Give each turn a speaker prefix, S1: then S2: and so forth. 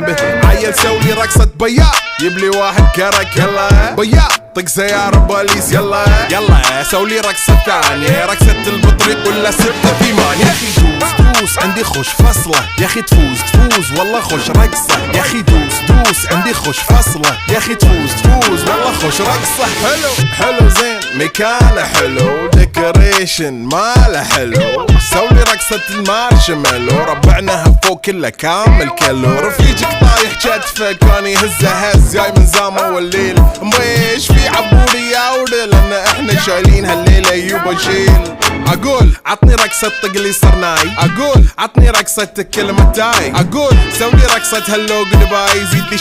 S1: به. عيل سولي رقصة بياع يبلي واحد كرك يلا بياع طق سيارة بوليس يلا يلا سولي رقصة ثانية رقصة البطريق ولا 6 8. يا اخي دوس عندي خوش فصلة يا اخي تفوز والله خوش رقصة يا اخي دوس عندي خوش فصلة يا اخي تفوز والله خوش رقصة. حلو زين مكانه حلو ديكوريشن ماله حلو سولي رقصة المارشميلو ربعناها فوق كله كامل كيلو. رفيجك طايح كتفه كان يهزه هز جاي من زامه والليل مبيش في عبوري يا ولد لان احنا شايلين هالليلة يوبا شيل. اقول عطني رقصة طقلي صرناي اقول عطني رقصة كلمة تاي اقول سولي رقصة هلو جود باي زيد لي